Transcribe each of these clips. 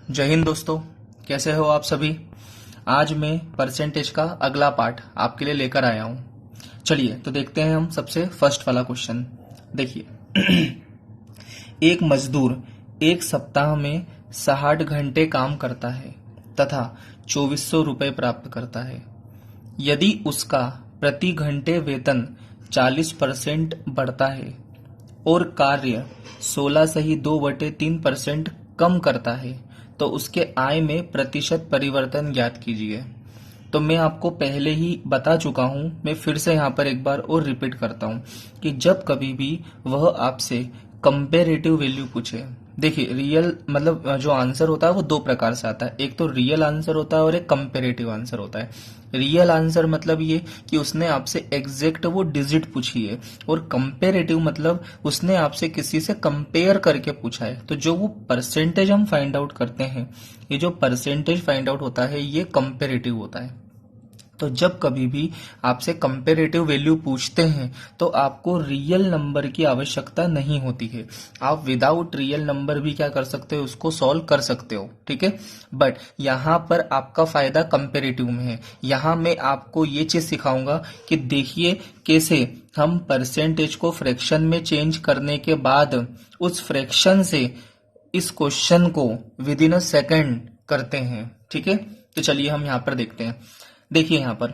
जय हिंद दोस्तों। कैसे हो आप सभी। आज मैं परसेंटेज का अगला पार्ट आपके लिए लेकर आया हूं। चलिए तो देखते हैं हम सबसे फर्स्ट वाला क्वेश्चन। देखिए एक मजदूर एक सप्ताह में 60 घंटे काम करता है तथा 2400 रुपये प्राप्त करता है। यदि उसका प्रति घंटे वेतन 40% बढ़ता है और कार्य 16 सही 2/3% कम करता है तो उसके आय में प्रतिशत परिवर्तन ज्ञात कीजिए। तो मैं आपको पहले ही बता चुका हूं, मैं फिर से यहाँ पर एक बार और रिपीट करता हूं कि जब कभी भी वह आपसे कंपेरेटिव वैल्यू पूछे, देखिए रियल मतलब जो आंसर होता है वो दो प्रकार से आता है। एक तो रियल आंसर होता है और एक कंपेरेटिव आंसर होता है। रियल आंसर मतलब ये कि उसने आपसे एग्जैक्ट वो डिजिट पूछी है, और कंपेरेटिव मतलब उसने आपसे किसी से कंपेयर करके पूछा है। तो जो वो परसेंटेज हम फाइंड आउट करते हैं, ये जो परसेंटेज फाइंड आउट होता है ये कंपेरेटिव होता है। तो जब कभी भी आपसे कंपेरेटिव वैल्यू पूछते हैं तो आपको रियल नंबर की आवश्यकता नहीं होती है। आप विदाउट रियल नंबर भी क्या कर सकते हो, उसको सॉल्व कर सकते हो, ठीक है। बट यहाँ पर आपका फायदा कंपेरेटिव में है। यहाँ मैं आपको ये चीज सिखाऊंगा कि देखिए कैसे हम परसेंटेज को फ्रैक्शन में चेंज करने के बाद उस फ्रैक्शन से इस क्वेश्चन को विद इन अ सेकेंड करते हैं, ठीक है। तो चलिए हम यहाँ पर देखते हैं। देखिए यहाँ पर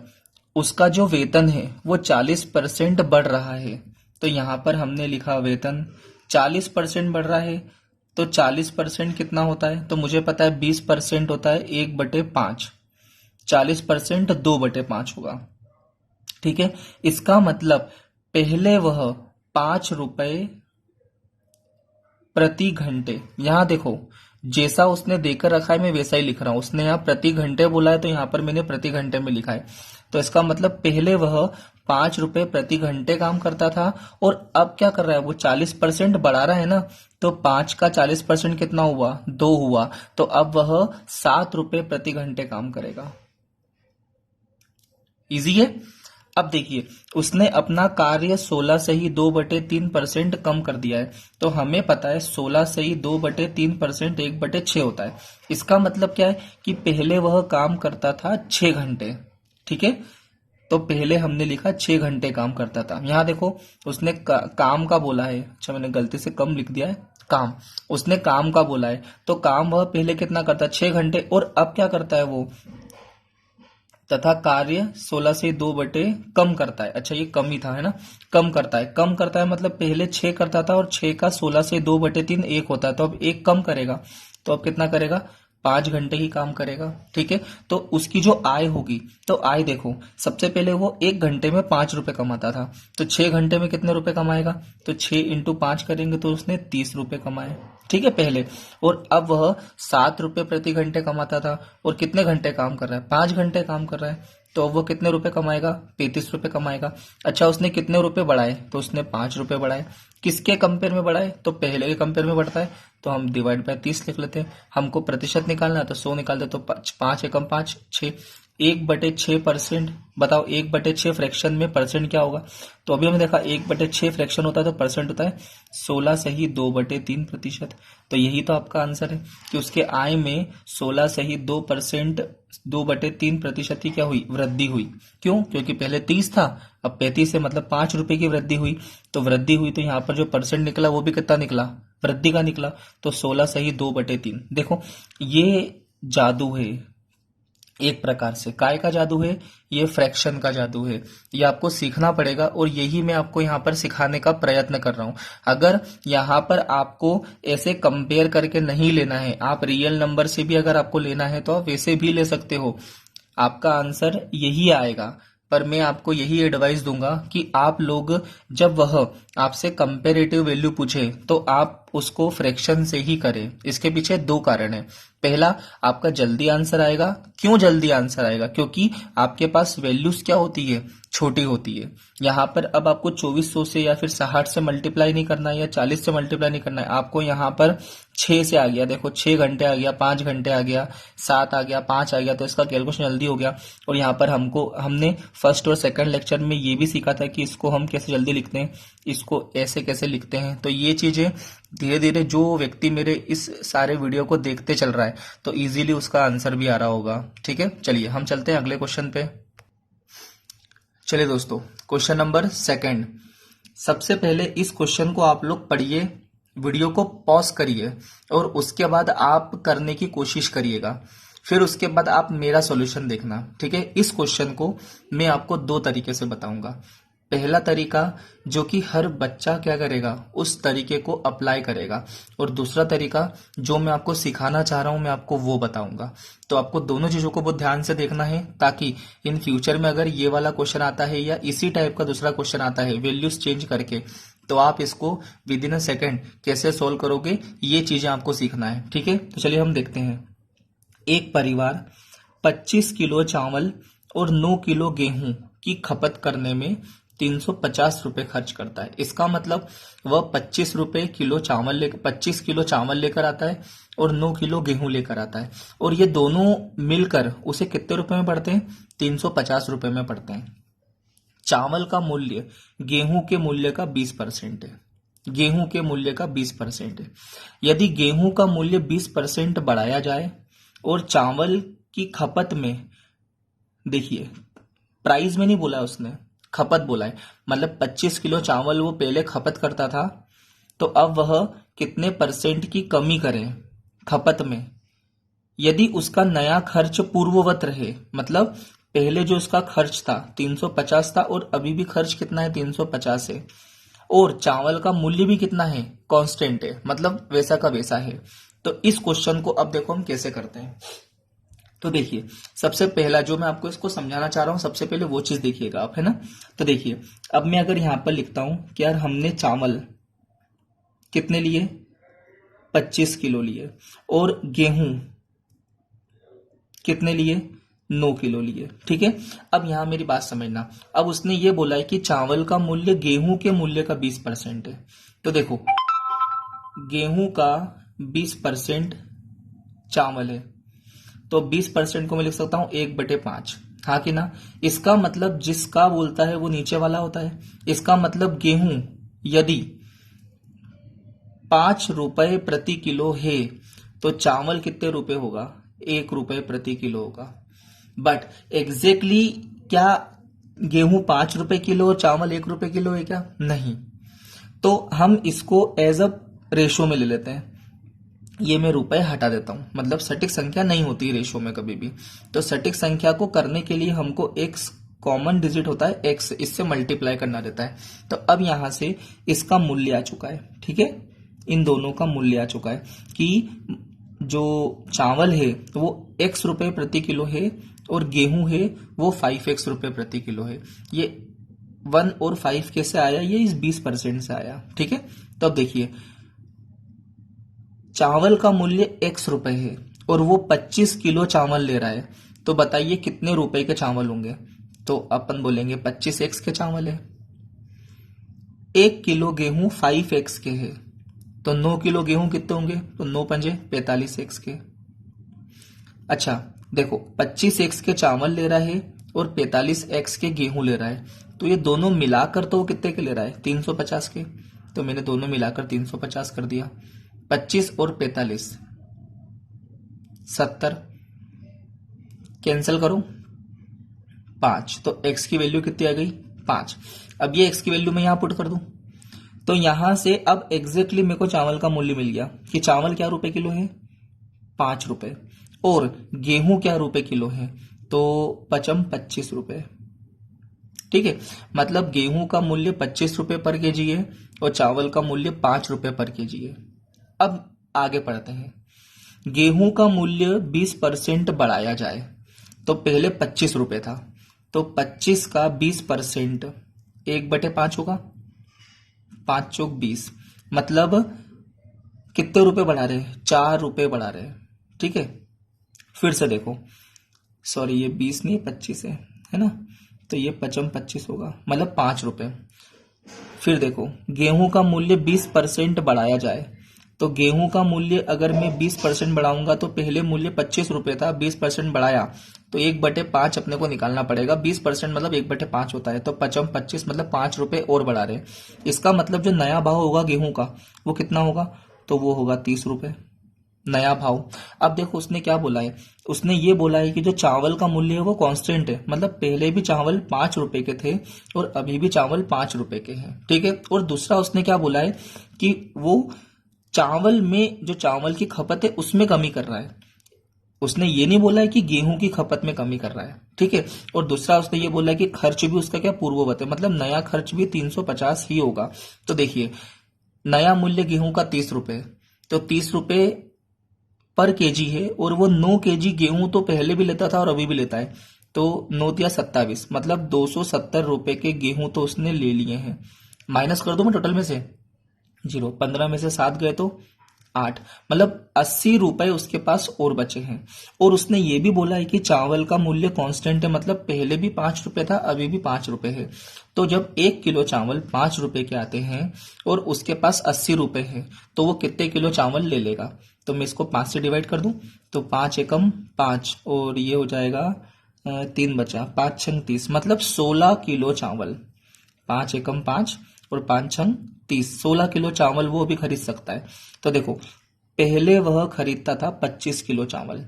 उसका जो वेतन है वो 40% बढ़ रहा है। तो यहाँ पर हमने लिखा वेतन 40% बढ़ रहा है। तो 40% कितना होता है, तो मुझे पता है 20% होता है 1/5। 40% 2/5 होगा, ठीक है। इसका मतलब पहले वह 5 रुपए प्रति घंटे, यहां देखो जैसा उसने देकर रखा है मैं वैसा ही लिख रहा हूं। उसने यहाँ प्रति घंटे बोला है तो यहाँ पर मैंने प्रति घंटे में लिखा है। तो इसका मतलब पहले वह 5 रुपए प्रति घंटे काम करता था और अब क्या कर रहा है, वो 40% बढ़ा रहा है ना। तो 5 का 40% कितना हुआ, 2 हुआ। तो अब वह 7 रुपए प्रति घंटे काम करेगा। इजी है। अब देखिए उसने अपना कार्य 16 से ही 2/3% कम कर दिया है। तो हमें पता है 16 से ही 2/3% 1/6 होता है। इसका मतलब क्या है कि पहले वह काम करता था 6 घंटे, ठीक है। तो पहले हमने लिखा 6 घंटे काम करता था। यहाँ देखो उसने काम का बोला है, अच्छा मैंने गलती से कम लिख दिया है, काम उसने काम का बोला है। तो काम वह पहले कितना करता है, 6 घंटे, और अब क्या करता है वो, तथा कार्य 16 से 2 कम करता है। अच्छा ये कम ही था, है ना। कम करता है, कम करता है मतलब पहले 6 करता था और 6 का 16 से 2/3 1 होता है। तो अब 1 कम करेगा, तो अब कितना करेगा, 5 घंटे ही काम करेगा, ठीक है। तो उसकी जो आय होगी, तो आय देखो सबसे पहले वो 1 घंटे में 5 रुपए कमाता था। तो 6 घंटे में कितने रुपए कमाएगा, तो 6 × 5 करेंगे तो उसने 30 रुपए कमाए, ठीक है पहले। और अब वह 7 रुपए प्रति घंटे कमाता था और कितने घंटे काम कर रहा है, 5 घंटे काम कर रहा है। तो अब वो कितने रुपए कमाएगा, 35 रुपए कमाएगा। अच्छा उसने कितने रुपए बढ़ाए, तो उसने 5 रुपए बढ़ाए। किसके कंपेयर में बढ़ाए, तो पहले के कंपेयर में बढ़ता है। तो हम डिवाइड बाय 30 लिख लेते हैं। हमको प्रतिशत निकालना है तो 100 निकाल दे, तो 5 एकम 5 6, 1/6%। बताओ 1/6 फ्रैक्शन में परसेंट क्या होगा, तो अभी हमने देखा 1/6 फ्रैक्शन होता है तो परसेंट होता है 16 सही 2/3%। तो यही तो आपका आंसर है कि उसके आय में 16 सही 2%, 2/3% की क्या हुई, वृद्धि हुई। क्यों, क्योंकि पहले 30 था, अब 35 है, मतलब 5 रुपए की वृद्धि हुई। तो वृद्धि हुई तो यहाँ पर जो परसेंट निकला वो भी कितना निकला, वृद्धि का निकला। तो 16 सही 2/3। देखो ये जादू है, एक प्रकार से काय का जादू है, ये फ्रैक्शन का जादू है। ये आपको सीखना पड़ेगा और यही मैं आपको यहाँ पर सिखाने का प्रयत्न कर रहा हूँ। अगर यहाँ पर आपको ऐसे कंपेयर करके नहीं लेना है, आप रियल नंबर से भी अगर आपको लेना है तो आप वैसे भी ले सकते हो, आपका आंसर यही आएगा। पर मैं आपको यही एडवाइस दूंगा कि आप लोग जब वह आपसे कंपेरेटिव वैल्यू पूछे तो आप उसको फ्रैक्शन से ही करें। इसके पीछे दो कारण है। पहला, आपका जल्दी आंसर आएगा। क्यों जल्दी आंसर आएगा, क्योंकि आपके पास वैल्यूज क्या होती है, छोटी होती है। यहाँ पर अब आपको 2400 से या फिर 60 से मल्टीप्लाई नहीं करना है या 40 से मल्टीप्लाई नहीं करना है, आपको यहाँ पर 6 से आ गया, देखो 6 घंटे आ गया, 5 घंटे आ गया, 7 आ गया, 5 आ गया, तो इसका कैलकुलेशन जल्दी हो गया। और यहाँ पर हमने फर्स्ट और सेकंड लेक्चर में ये भी सीखा था कि इसको हम कैसे जल्दी लिखते हैं। इसको ऐसे कैसे लिखते हैं। तो ये चीजें धीरे धीरे जो व्यक्ति मेरे इस सारे वीडियो को देखते चल रहा है तो इजीली उसका आंसर भी आ रहा होगा। ठीक है, चलिए हम चलते हैं अगले क्वेश्चन पे। चलिए दोस्तों, क्वेश्चन नंबर सेकंड। सबसे पहले इस क्वेश्चन को आप लोग पढ़िए, वीडियो को पॉज करिए और उसके बाद आप करने की कोशिश करिएगा। फिर उसके बाद आप मेरा सॉल्यूशन देखना। ठीक है, इस क्वेश्चन को मैं आपको दो तरीके से बताऊंगा। पहला तरीका जो कि हर बच्चा क्या करेगा, उस तरीके को अप्लाई करेगा, और दूसरा तरीका जो मैं आपको सिखाना चाह रहा हूं मैं आपको वो बताऊंगा। तो आपको दोनों चीजों को बहुत ध्यान से देखना है, ताकि इन फ्यूचर में अगर ये वाला क्वेश्चन आता है या इसी टाइप का दूसरा क्वेश्चन आता है वैल्यूज चेंज करके, तो आप इसको विद इन अ सेकेंड कैसे सोल्व करोगे, ये चीजें आपको सीखना है। ठीक है, तो चलिए हम देखते हैं। एक परिवार 25 किलो चावल और 9 किलो गेहूं की खपत करने में 350 रुपए खर्च करता है। इसका मतलब वह 25 रुपए किलो चावल लेकर 25 किलो चावल लेकर आता है और 9 किलो गेहूं लेकर आता है, और ये दोनों मिलकर उसे कितने रुपए में पड़ते हैं, 350 रुपए में पड़ते हैं। चावल का मूल्य गेहूं के मूल्य का 20% है। गेहूं के मूल्य का 20% है। यदि गेहूं का मूल्य 20% बढ़ाया जाए और चावल की खपत में, देखिए प्राइस में नहीं बोला है उसने, खपत बोला है, मतलब 25 किलो चावल वो पहले खपत करता था, तो अब वह कितने परसेंट की कमी करे खपत में। यदि उसका नया खर्च पूर्ववत रहे, मतलब पहले जो उसका खर्च था 350 था और अभी भी खर्च कितना है, 350 है, और चावल का मूल्य भी कितना है, कांस्टेंट है, मतलब वैसा का वैसा है। तो इस क्वेश्चन को अब देखो हम कैसे करते हैं। तो देखिए, सबसे पहला जो मैं आपको इसको समझाना चाह रहा हूं, सबसे पहले वो चीज देखिएगा आप, है ना। तो देखिए, अब मैं अगर यहां पर लिखता हूं कि यार हमने चावल कितने लिए, 25 किलो लिए, और गेहूं कितने लिए, 9 किलो लिए। ठीक है, अब यहां मेरी बात समझना। अब उसने ये बोला है कि चावल का मूल्य गेहूं के मूल्य का 20% है। तो देखो, गेहूं का 20% चावल है, तो 20% को मैं लिख सकता हूं 1/5। हाँ कि ना। इसका मतलब जिसका बोलता है वो नीचे वाला होता है। इसका मतलब गेहूं यदि 5 रुपए प्रति किलो है तो चावल कितने रुपए होगा, 1 रुपए प्रति किलो होगा। बट एग्जैक्टली क्या गेहूं 5 रुपए किलो और चावल 1 रुपए किलो है क्या, नहीं। तो हम इसको एज अ रेशो में ले लेते हैं। ये मैं रुपए हटा देता हूं, मतलब सटीक संख्या नहीं होती रेशो में कभी भी। तो सटीक संख्या को करने के लिए हमको एक्स कॉमन डिजिट होता है, एक्स, इससे मल्टीप्लाई करना रहता है। तो अब यहां से इसका मूल्य आ चुका है। ठीक है, इन दोनों का मूल्य आ चुका है कि जो चावल है वो x रुपए प्रति किलो है और गेहूं है वो 5x रुपए प्रति किलो है। ये 1 और 5 कैसे आया, ये इस 20% से आया। ठीक है, तो अब देखिए, चावल का मूल्य x रुपए है और वो 25 किलो चावल ले रहा है, तो बताइए कितने रुपए के चावल होंगे। तो अपन बोलेंगे 25x के चावल है। 1 किलो गेहूं 5x के है, तो 9 किलो गेहूं कितने होंगे, तो 9 पंजे 45x के। अच्छा देखो, 25x के चावल ले रहा है और 45x के गेहूं ले रहा है, तो ये दोनों मिलाकर तो वो कितने के ले रहा है, 350 के। तो मैंने दोनों मिलाकर 350 कर दिया। 25 और 45 70, कैंसिल करो 5, तो x की वैल्यू कितनी आ गई, 5। अब ये x की वैल्यू मैं यहां पुट कर दूं, तो यहां से अब एग्जैक्टली मेरे को चावल का मूल्य मिल गया कि चावल क्या रुपए किलो है, 5 रुपए, और गेहूं क्या रुपए किलो है, तो 25 रुपए। ठीक है, मतलब गेहूं का मूल्य 25 रुपए पर केजी है और चावल का मूल्य 5 रुपए पर केजी है। अब आगे पढ़ते हैं। गेहूं का मूल्य 20% बढ़ाया जाए, तो पहले 25 रुपए था, तो 25 का 20% 1/5 होगा, 5 चौक 20, मतलब कितने रुपए बढ़ा रहे हैं, 4 रुपए बढ़ा रहे हैं। ठीक है, फिर से देखो, सॉरी ये 20 नहीं 25 है ना, तो ये 25 होगा, मतलब 5 रुपए। फिर देखो, गेहूं का मूल्य 20% बढ़ाया जाए, तो गेहूं का मूल्य अगर मैं 20% बढ़ाऊंगा तो पहले मूल्य 25 रुपए था, 20% बढ़ाया तो 1/5 अपने को निकालना पड़ेगा। 20% मतलब 1/5 होता है, तो 25 मतलब 5 रुपए और बढ़ा रहे। इसका मतलब जो नया भाव होगा गेहूं का वो कितना होगा, तो वो होगा 30 रुपए नया भाव। अब देखो उसने क्या बोला है, उसने ये बोला है कि जो चावल का मूल्य है वो कांस्टेंट है, मतलब पहले भी चावल 5 रुपए के थे और अभी भी चावल 5 रुपए के हैं, ठीक है। और दूसरा उसने क्या बोला है कि वो चावल में जो चावल की खपत है उसमें कमी कर रहा है। उसने ये नहीं बोला है कि गेहूं की खपत में कमी कर रहा है, ठीक है। और दूसरा उसने ये बोला है कि खर्च भी उसका क्या पूर्ववत है, मतलब नया खर्च भी 350 ही होगा। तो देखिए नया मूल्य गेहूं का 30 रुपए है, तो 30 रुपए पर केजी है और वो 9 केजी गेहूं तो पहले भी लेता था और अभी भी लेता है। तो 9 या 27 मतलब 270 रुपए के गेहूं तो उसने ले लिए हैं। माइनस कर दो मैं टोटल में से 0, 15 में से 7 गए तो 8, मतलब 80 रुपए उसके पास और बचे हैं। और उसने ये भी बोला है कि चावल का मूल्य कांस्टेंट है, मतलब पहले भी 5 रुपए था अभी भी 5 रुपए है। तो जब 1 किलो चावल 5 रुपए के आते हैं और उसके पास 80 रुपए है तो वो कितने किलो चावल ले लेगा। तो मैं इसको 5 से डिवाइड कर दूं तो 5 एकम 5 और ये हो जाएगा 3 बचा, 5 छंग 30, मतलब 16 किलो चावल। 5 एकम 5 और 5 छंग 30, 16 किलो चावल वो भी खरीद सकता है। तो देखो पहले वह खरीदता था 25 किलो चावल,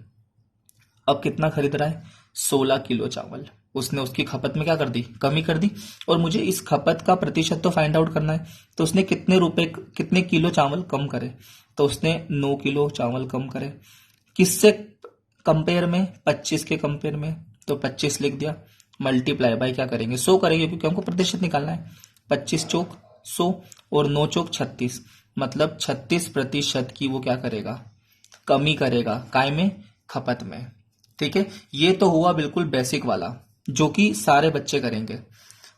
अब कितना खरीद रहा है 16 किलो चावल। उसने उसकी खपत में क्या कर दी, कमी कर दी। और मुझे इस खपत का प्रतिशत तो फाइंड आउट करना है, तो उसने कितने किलो चावल कम करे, तो उसने 9 किलो चावल कम करे। किससे कंपेयर में, 25 के कंपेयर में, तो 25 लिख दिया। मल्टीप्लाई बाय क्या करेंगे 100 करेंगे क्योंकि हमको प्रतिशत निकालना है। 25 चौक 100 और 9 चौक 36, मतलब 36% की वो क्या करेगा, कमी करेगा काय में, खपत में, ठीक है। ये तो हुआ बिल्कुल बेसिक वाला जो कि सारे बच्चे करेंगे।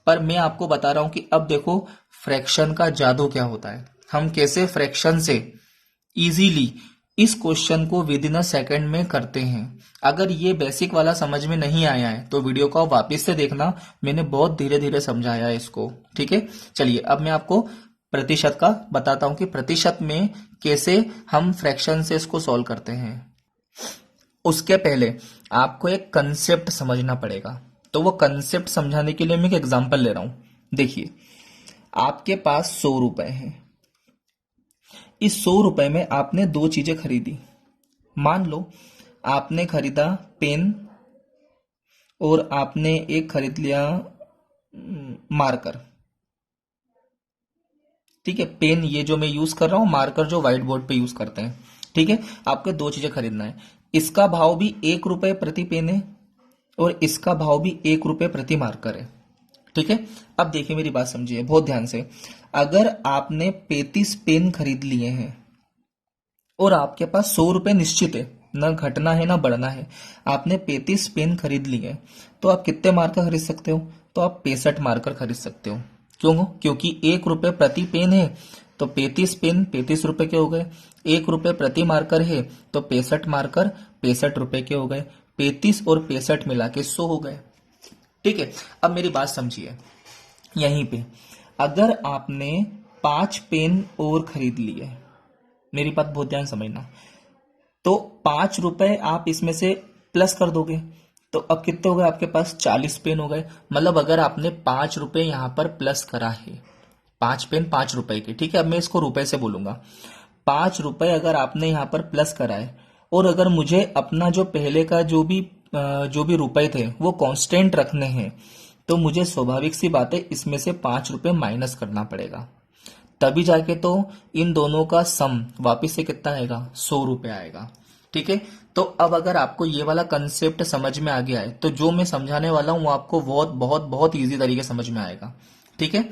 पर मैं आपको बता रहा हूं कि अब देखो फ्रैक्शन का जादू क्या होता है, हम कैसे फ्रैक्शन से इजीली इस क्वेश्चन को विद इन अ सेकेंड में करते हैं। अगर ये बेसिक वाला समझ में नहीं आया है तो वीडियो को वापस से देखना, मैंने बहुत धीरे धीरे समझाया है इसको, ठीक है। चलिए अब मैं आपको प्रतिशत का बताता हूं कि प्रतिशत में कैसे हम फ्रैक्शन से इसको सॉल्व करते हैं। उसके पहले आपको एक कंसेप्ट समझना पड़ेगा, तो वो कंसेप्ट समझाने के लिए मैं एक एग्जांपल ले रहा हूं। देखिए आपके पास 100 रुपए हैं, इस 100 रुपए में आपने दो चीजें खरीदी। मान लो आपने खरीदा पेन और आपने एक खरीद लिया मार्कर, ठीक है। पेन ये जो मैं यूज कर रहा हूं, मार्कर जो व्हाइट बोर्ड पे यूज करते हैं, ठीक है। आपको दो चीजें खरीदना है, इसका भाव भी 1 रुपए प्रति पेन है और इसका भाव भी 1 रुपए प्रति मार्कर है, ठीक है। अब देखिए मेरी बात समझिए बहुत ध्यान से, अगर आपने 35 पेन खरीद लिए हैं और आपके पास 100 रुपए निश्चित है, न घटना है ना बढ़ना है, आपने 35 पेन खरीद लिए, तो आप कितने मार्कर खरीद सकते हो, तो आप 65 मार्कर खरीद सकते हो। क्यों, क्योंकि 1 रुपए प्रति पेन है तो 35 पेन 35 रुपए के हो गए, 1 रुपए प्रति मार्कर है तो 65 मार्कर 65 रुपए के हो गए, 35 और 65 मिला के 100 हो गए, ठीक है। अब मेरी बात समझिए, यहीं पे अगर आपने 5 पेन और खरीद लिए, मेरी बात बहुत ध्यान समझना, तो 5 रुपए आप इसमें से प्लस कर दोगे तो अब कितने हो गए आपके पास, 40 पेन हो गए। मतलब अगर आपने 5 रुपए यहां पर प्लस करा है, 5 पेन 5 रुपए के, ठीक है। अब मैं इसको रुपए से बोलूंगा, 5 रुपए अगर आपने यहां पर प्लस करा है और अगर मुझे अपना जो पहले का जो भी रुपए थे वो कांस्टेंट रखने हैं, तो मुझे स्वाभाविक सी बात है इसमें से 5 रुपए माइनस करना पड़ेगा, तभी जाके तो इन दोनों का सम वापिस से कितना आएगा, 100 रुपए आएगा, ठीक है। तो अब अगर आपको ये वाला कंसेप्ट समझ में आ गया है तो जो मैं समझाने वाला हूं वो आपको बहुत बहुत बहुत इजी तरीके से समझ में आएगा, ठीक है।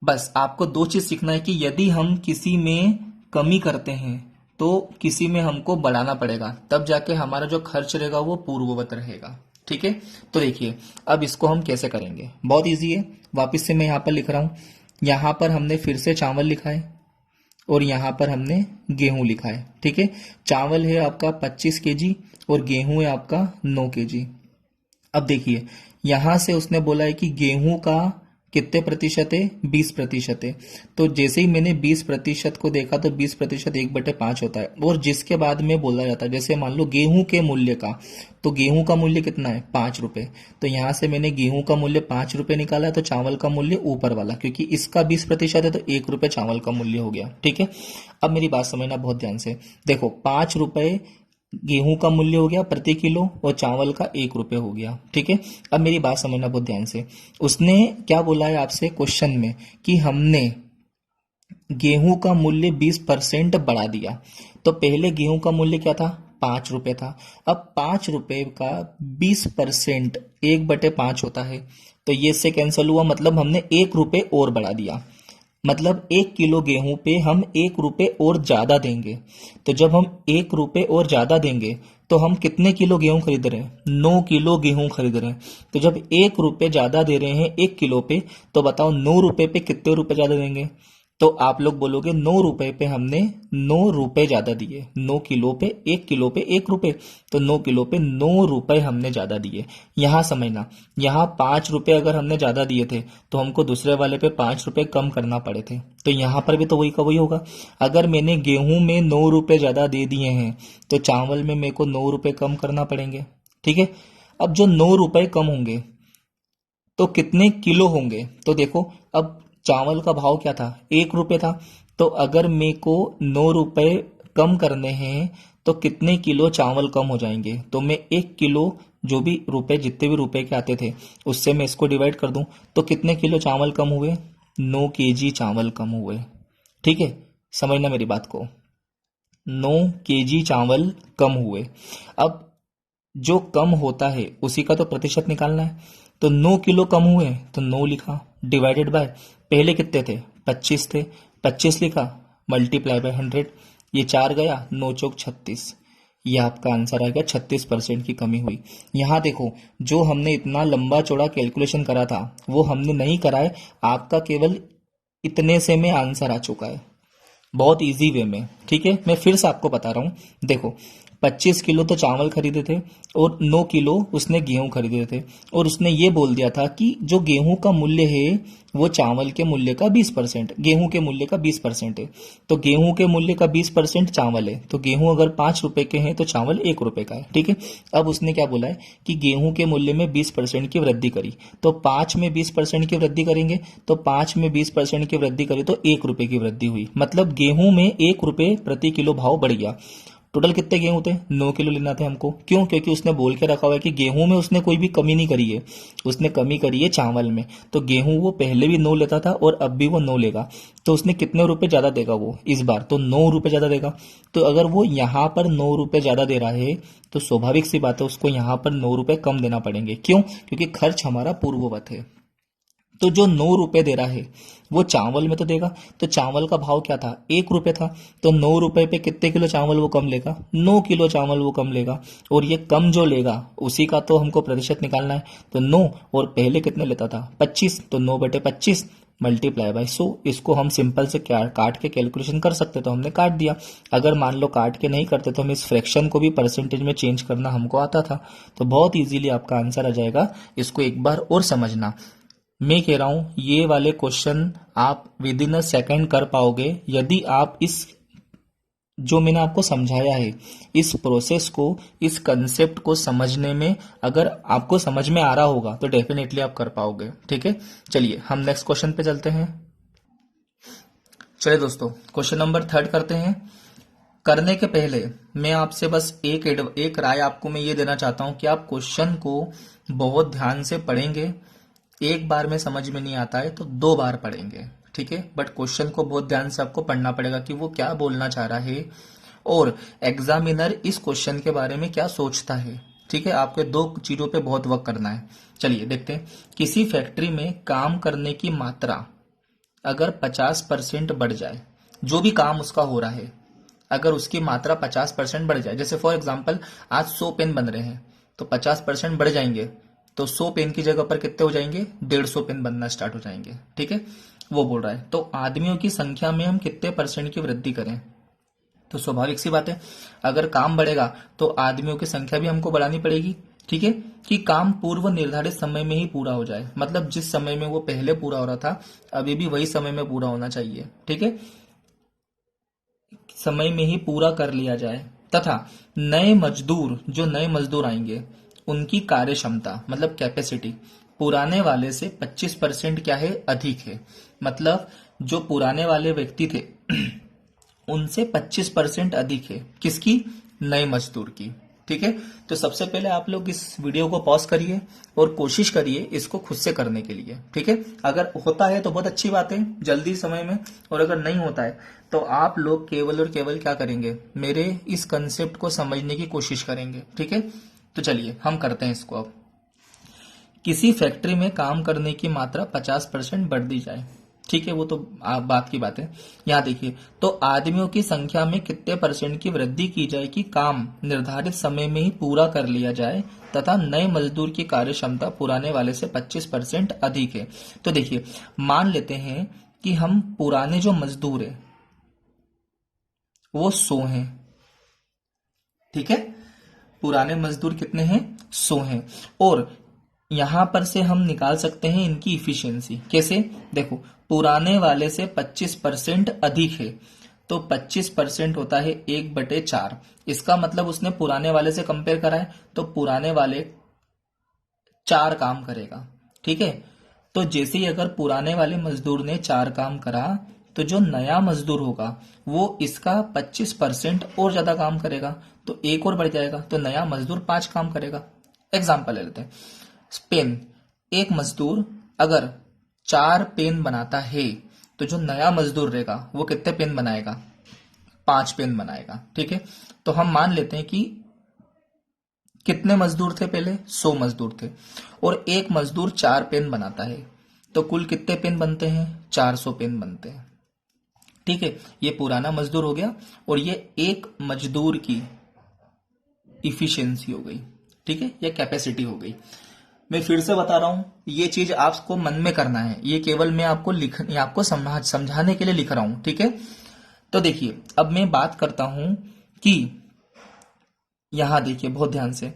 बस आपको दो चीज सीखना है कि यदि हम किसी में कमी करते हैं तो किसी में हमको बढ़ाना पड़ेगा, तब जाके हमारा जो खर्च रहेगा वो पूर्ववत रहेगा, ठीक है। तो देखिए अब इसको हम कैसे करेंगे, बहुत इजी है। वापिस से मैं यहाँ पर लिख रहा हूं, यहां पर हमने फिर से चावल लिखा है और यहां पर हमने गेहूं लिखा है, ठीक है। चावल है आपका 25 केजी और गेहूं है आपका 9 केजी। अब देखिए यहां से उसने बोला है कि गेहूं का कितने प्रतिशत है? 20% है। तो जैसे ही मैंने 20% को देखा तो 20% 1/5 होता है। और जिसके बाद में बोला जाता है, जैसे मान लो गेहूं के मूल्य का, तो गेहूं का मूल्य कितना है? 5 रुपए। तो यहां से मैंने गेहूं का मूल्य 5 रुपए निकाला है, तो चावल का मूल्य ऊपर वाला, क्योंकि इसका 20% है तो 1 रुपए चावल का मूल्य हो गया। ठीक है, अब मेरी बात समझना बहुत ध्यान से। देखो, 5 रुपए गेहूं का मूल्य हो गया प्रति किलो और चावल का 1 रुपए हो गया। ठीक है, अब मेरी बात समझना बहुत ध्यान से। उसने क्या बोला है आपसे क्वेश्चन में कि हमने गेहूं का मूल्य 20% बढ़ा दिया। तो पहले गेहूं का मूल्य क्या था? 5 रुपए था। अब 5 रुपए का 20% 1/5 होता है, तो ये से कैंसिल हुआ, मतलब हमने 1 रुपए और बढ़ा दिया। मतलब 1 किलो गेहूं पे हम 1 रुपए और ज्यादा देंगे। तो जब हम 1 रुपए और ज्यादा देंगे तो हम कितने किलो गेहूं खरीद रहे हैं? 9 किलो गेहूं खरीद रहे हैं। तो जब 1 रुपए ज्यादा दे रहे हैं 1 किलो पे, तो बताओ 9 रुपए पे कितने रुपए ज्यादा देंगे? तो आप लोग बोलोगे 9 रुपए पे हमने 9 रुपए ज्यादा दिए। 9 किलो पे 1 किलो पे 1 रुपए, तो 9 किलो पे 9 रुपए हमने ज्यादा दिए। यहां समझना, यहां 5 रुपए अगर हमने ज्यादा दिए थे तो हमको दूसरे वाले पे 5 रुपए कम करना पड़े थे। तो यहां पर भी तो वही का वही होगा। अगर मैंने गेहूं में 9 रुपए ज्यादा दे दिए हैं तो चावल में मेरे को 9 रुपए कम करना पड़ेंगे। ठीक है, अब जो 9 रुपए कम होंगे तो कितने किलो होंगे? तो देखो, अब चावल का भाव क्या था? 1 रुपए था। तो अगर मेरे को 9 रुपए कम करने हैं तो कितने किलो चावल कम हो जाएंगे? तो मैं 1 किलो, जो भी रुपए, जितने भी रुपए के आते थे उससे मैं इसको डिवाइड कर दूं, तो कितने किलो चावल कम हुए? 9 केजी चावल कम हुए। ठीक है, समझना मेरी बात को। 9 केजी चावल कम हुए। अब जो कम होता है उसी का तो प्रतिशत निकालना है। तो 9 किलो कम हुए तो 9 लिखा, डिवाइडेड बाय, पहले कितने थे? 25 थे, 25 लिखा, मल्टीप्लाई बाय 100। ये 4 गया, 9 चौक 36। ये आपका आंसर आ गया। 36% की कमी हुई। यहाँ देखो, जो हमने इतना लंबा चौड़ा कैलकुलेशन करा था वो हमने नहीं करा है, आपका केवल इतने से में आंसर आ चुका है, बहुत इजी वे में। ठीक है, मैं फिर से आपको बता रहा हूं। देखो, 25 किलो तो चावल खरीदे थे और 9 किलो उसने गेहूं खरीदे थे, और उसने ये बोल दिया था कि जो गेहूं का मूल्य है वो चावल के मूल्य का 20%, गेहूं के मूल्य का 20% है। तो गेहूं के मूल्य का 20% चावल है, तो गेहूं अगर 5 रुपए के हैं तो चावल 1 रुपए का है। ठीक है, अब उसने क्या बोला है कि गेहूं के मूल्य में 20% की वृद्धि करी, तो 5 में 20% की वृद्धि करेंगे, तो 5 में 20% की वृद्धि करी तो 1 रुपए की वृद्धि हुई। मतलब गेहूं में 1 रुपए प्रति किलो भाव बढ़ गया। टोटल कितने गेहूं थे? 9 किलो लेना थे हमको। क्यों? क्योंकि उसने बोल के रखा हुआ है कि गेहूं में उसने कोई भी कमी नहीं करी है, उसने कमी करी है चावल में। तो गेहूं वो पहले भी 9 लेता था और अब भी वो 9 लेगा, तो उसने कितने रुपए ज्यादा देगा वो इस बार? तो 9 रुपए ज्यादा देगा। तो अगर वो यहाँ पर 9 रुपए ज्यादा दे रहा है तो स्वाभाविक सी बात है उसको यहाँ पर 9 रुपए कम देना पड़ेंगे। क्यों? क्योंकि खर्च हमारा पूर्ववत है। तो जो 9 रुपए दे रहा है वो चावल में तो देगा। तो चावल का भाव क्या था? 1 रुपए था। तो 9 रुपए पे कितने किलो चावल वो कम लेगा? 9 किलो चावल वो कम लेगा। और ये कम जो लेगा उसी का तो हमको प्रतिशत निकालना है। तो 9, और पहले कितने लेता था? 25। तो 9/25 मल्टीप्लाई बाय 100। इसको हम सिंपल से काट के कैलकुलेशन कर सकते, तो हमने काट दिया। अगर मान लो काट के नहीं करते तो हम इस फ्रैक्शन को भी परसेंटेज में चेंज करना हमको आता था। तो बहुत इजीली आपका आंसर आ जाएगा। इसको एक बार और समझना। मैं कह रहा हूं ये वाले क्वेश्चन आप विद इन अ सेकेंड कर पाओगे यदि आप इस, जो मैंने आपको समझाया है, इस प्रोसेस को, इस कंसेप्ट को समझने में अगर आपको समझ में आ रहा होगा तो डेफिनेटली आप कर पाओगे। ठीक है, चलिए हम नेक्स्ट क्वेश्चन पे चलते हैं। चलिए दोस्तों, क्वेश्चन नंबर 3 करते हैं। करने के पहले मैं आपसे बस एक राय आपको मैं ये देना चाहता हूं कि आप क्वेश्चन को बहुत ध्यान से पढ़ेंगे। एक बार में समझ में नहीं आता है तो 2 बार पढ़ेंगे। ठीक है, बट क्वेश्चन को बहुत ध्यान से आपको पढ़ना पड़ेगा कि वो क्या बोलना चाह रहा है और एग्जामिनर इस क्वेश्चन के बारे में क्या सोचता है। ठीक है, आपको 2 चीजों पे बहुत वर्क करना है। चलिए देखते हैं। किसी फैक्ट्री में काम करने की मात्रा अगर 50% बढ़ जाए, जो भी काम उसका हो रहा है अगर उसकी मात्रा 50% बढ़ जाए, जैसे फॉर एग्जाम्पल आज 100 पेन बन रहे हैं तो 50% बढ़ जाएंगे, तो 100 पेन की जगह पर कितने हो जाएंगे? 150 पेन बनना स्टार्ट हो जाएंगे। ठीक है, वो बोल रहा है तो आदमियों की संख्या में हम कितने परसेंट की वृद्धि करें? तो स्वाभाविक सी बात है, अगर काम बढ़ेगा तो आदमियों की संख्या भी हमको बढ़ानी पड़ेगी। ठीक है, कि काम पूर्व निर्धारित समय में ही पूरा हो जाए, मतलब जिस समय में वो पहले पूरा हो रहा था अभी भी वही समय में पूरा होना चाहिए। ठीक है, समय में ही पूरा कर लिया जाए। तथा जो नए मजदूर आएंगे उनकी कार्य क्षमता मतलब कैपेसिटी पुराने वाले से 25% क्या है, अधिक है। मतलब जो पुराने वाले व्यक्ति थे उनसे 25% अधिक है, किसकी, नए मजदूर की। ठीक है, तो सबसे पहले आप लोग इस वीडियो को पॉज करिए और कोशिश करिए इसको खुद से करने के लिए। ठीक है, अगर होता है तो बहुत अच्छी बात है जल्दी समय में, और अगर नहीं होता है तो आप लोग केवल और केवल क्या करेंगे, मेरे इस कंसेप्ट को समझने की कोशिश करेंगे। ठीक है, तो चलिए हम करते हैं इसको। अब किसी फैक्ट्री में काम करने की मात्रा 50% बढ़ दी जाए। ठीक है, वो तो बात की बात है। यहाँ देखिए, तो आदमियों की संख्या में कितने परसेंट की वृद्धि की जाए कि काम निर्धारित समय में ही पूरा कर लिया जाए तथा नए मजदूर की कार्य क्षमता पुराने वाले से 25% अधिक है। तो देखिए, मान लेते हैं कि हम पुराने जो मजदूर है वो 100 हैं। ठीक है, पुराने मजदूर कितने हैं, 100 हैं। और यहां पर से हम निकाल सकते हैं इनकी इफिशियंसी। कैसे, देखो, पुराने वाले से 25% अधिक है तो 25% होता है 1/4। इसका मतलब उसने पुराने वाले से कंपेयर करा है तो पुराने वाले 4 काम करेगा। ठीक है, तो जैसे ही अगर पुराने वाले मजदूर ने 4 काम करा तो जो नया मजदूर होगा वो इसका 25% और ज्यादा काम करेगा, तो एक और बढ़ जाएगा, तो नया मजदूर 5 काम करेगा। एग्जाम्पल ले लेते हैं, पेन, एक मजदूर अगर 4 पेन बनाता है तो जो नया मजदूर रहेगा वो कितने पेन बनाएगा, 5 पेन बनाएगा। ठीक है, तो हम मान लेते हैं कि कितने मजदूर थे, पहले 100 मजदूर थे और एक मजदूर 4 पेन बनाता है, तो कुल कितने पेन बनते हैं, 400 पेन बनते हैं। ठीक है, ये पुराना मजदूर हो गया और ये एक मजदूर की इफिशियंसी हो गई। ठीक है, ये कैपेसिटी हो गई। मैं फिर से बता रहा हूं, ये चीज आपको मन में करना है, ये केवल मैं आपको समझाने के लिए लिख रहा हूं। ठीक है, तो देखिए, अब मैं बात करता हूं कि यहां देखिए बहुत ध्यान से,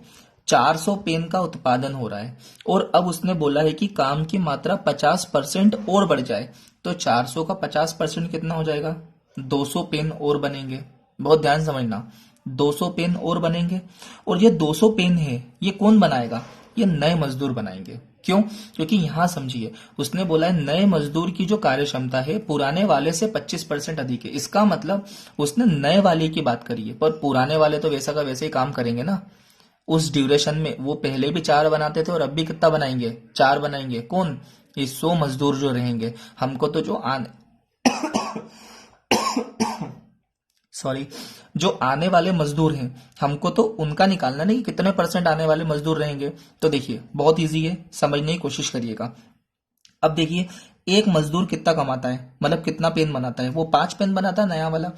400 पेन का उत्पादन हो रहा है और अब उसने बोला है कि काम की मात्रा 50% और बढ़ जाए, तो 400 का 50% कितना हो जाएगा, 200 पेन और बनेंगे। बहुत ध्यान समझना, 200 पेन और बनेंगे। और ये 200 पेन है ये कौन बनाएगा, ये नए मजदूर बनाएंगे। क्यों, क्योंकि यहां समझिए, उसने बोला है नए मजदूर की जो कार्य क्षमता है पुराने वाले से 25% अधिक है। इसका मतलब उसने नए वाले की बात करी है, पर पुराने वाले तो वैसा का वैसे ही काम करेंगे ना उस ड्यूरेशन में। वो पहले भी 4 बनाते थे और अब भी कितना बनाएंगे, 4 बनाएंगे। कौन, ये 100 मजदूर जो रहेंगे। हमको तो जो सॉरी, जो आने वाले मजदूर हैं हमको तो उनका निकालना नहीं, कितने परसेंट आने वाले मजदूर रहेंगे। तो देखिए बहुत इजी है, समझने की कोशिश करिएगा। अब देखिए, एक मजदूर कितना कमाता है, मतलब कितना पेन बनाता है, वो 5 पेन बनाता है नया वाला।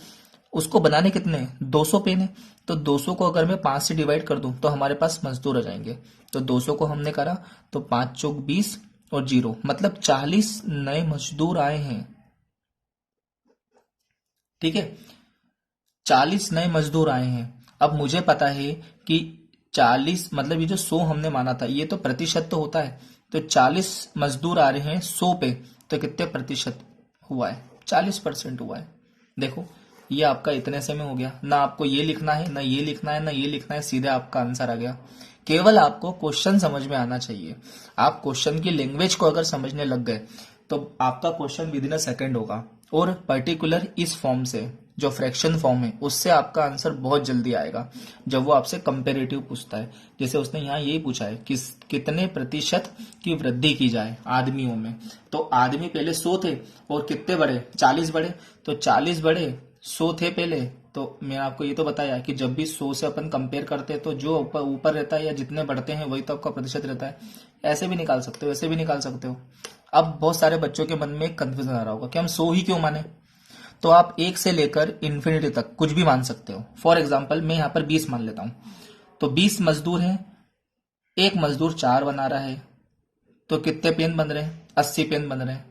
उसको बनाने कितने, 200 पेन है। तो 200 को अगर मैं 5 से डिवाइड कर दूं तो हमारे पास मजदूर आ जाएंगे। तो 200 को हमने करा तो 5 चौक 20 और 0, मतलब 40 नए मजदूर आए हैं। ठीक है, 40 नए मजदूर आए हैं। अब मुझे पता है कि 40 मतलब ये जो 100 हमने माना था ये तो प्रतिशत तो होता है, तो 40 मजदूर आ रहे हैं 100 पे, तो कितने प्रतिशत हुआ है, 40% हुआ है। देखो, ये आपका इतने से में हो गया, ना आपको ये लिखना है ना ये लिखना है ना ये लिखना है, सीधे आपका आंसर आ गया। केवल आपको क्वेश्चन समझ में आना चाहिए। आप क्वेश्चन की लैंग्वेज को अगर समझने लग गए तो आपका question with in a second होगा, और पर्टिकुलर इस फॉर्म से जो फ्रैक्शन फॉर्म है उससे आपका आंसर बहुत जल्दी आएगा जब वो आपसे कंपेरेटिव पूछता है। जैसे उसने यहाँ यही पूछा है कि कितने प्रतिशत की वृद्धि की जाए आदमियों में, तो आदमी पहले 100 थे और कितने बढ़े, 40 बढ़े। तो 40 बढ़े, 100 थे पहले, तो मैं आपको ये तो बताया कि जब भी 100 से अपन कंपेयर करते हैं तो जो ऊपर ऊपर रहता है या जितने बढ़ते हैं वही तो आपका प्रतिशत रहता है। ऐसे भी निकाल सकते हो, ऐसे भी निकाल सकते हो। अब बहुत सारे बच्चों के मन में कंफ्यूजन आ रहा होगा कि हम 100 ही क्यों माने, तो आप 1 से लेकर इन्फिनिटी तक कुछ भी मान सकते हो। फॉर एग्जाम्पल मैं यहाँ पर 20 मान लेता हूं, तो 20 मजदूर हैं, एक मजदूर 4 बना रहा है, तो कितने पेन बन रहे हैं, 80 पेन बन रहे हैं।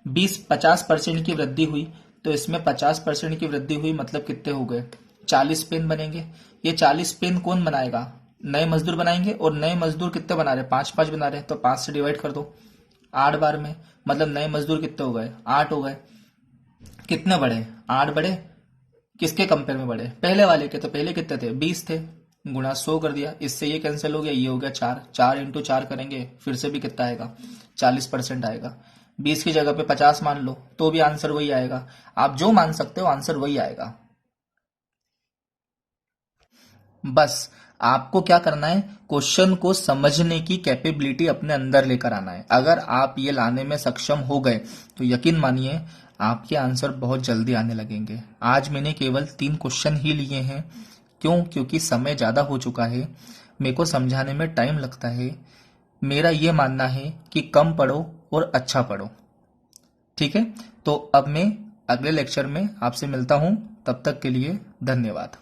50% की वृद्धि हुई तो इसमें 50% की वृद्धि हुई, मतलब कितने हो गए, 40 पेन बनेंगे। ये 40 पेन कौन बनाएगा, नए मजदूर बनाएंगे, और नए मजदूर कितने बना रहे हैं, 5 5 बना रहे हैं, तो 5 से डिवाइड कर दो 8 बार में, मतलब नए मजदूर कितने हो गए, 8 हो गए। कितने बढ़े, 8 बढ़े। किसके कंपेयर में बढ़े, पहले वाले के। तो पहले कितने थे, 20 थे, गुणा 100 कर दिया, इससे ये कैंसिल हो गया, ये हो गया 4, 4 × 4 करेंगे फिर से भी कितना आएगा, 40% आएगा। 20 की जगह पे 50 मान लो तो भी आंसर वही आएगा। आप जो मान सकते हो आंसर वही आएगा। बस आपको क्या करना है, क्वेश्चन को समझने की कैपेबिलिटी अपने अंदर लेकर आना है। अगर आप ये लाने में सक्षम हो गए तो यकीन मानिए आपके आंसर बहुत जल्दी आने लगेंगे। आज मैंने केवल 3 क्वेश्चन ही लिए हैं। क्यों, क्योंकि समय ज़्यादा हो चुका है, मेरे को समझाने में टाइम लगता है। मेरा ये मानना है कि कम पढ़ो और अच्छा पढ़ो। ठीक है, तो अब मैं अगले लेक्चर में आपसे मिलता हूँ। तब तक के लिए धन्यवाद।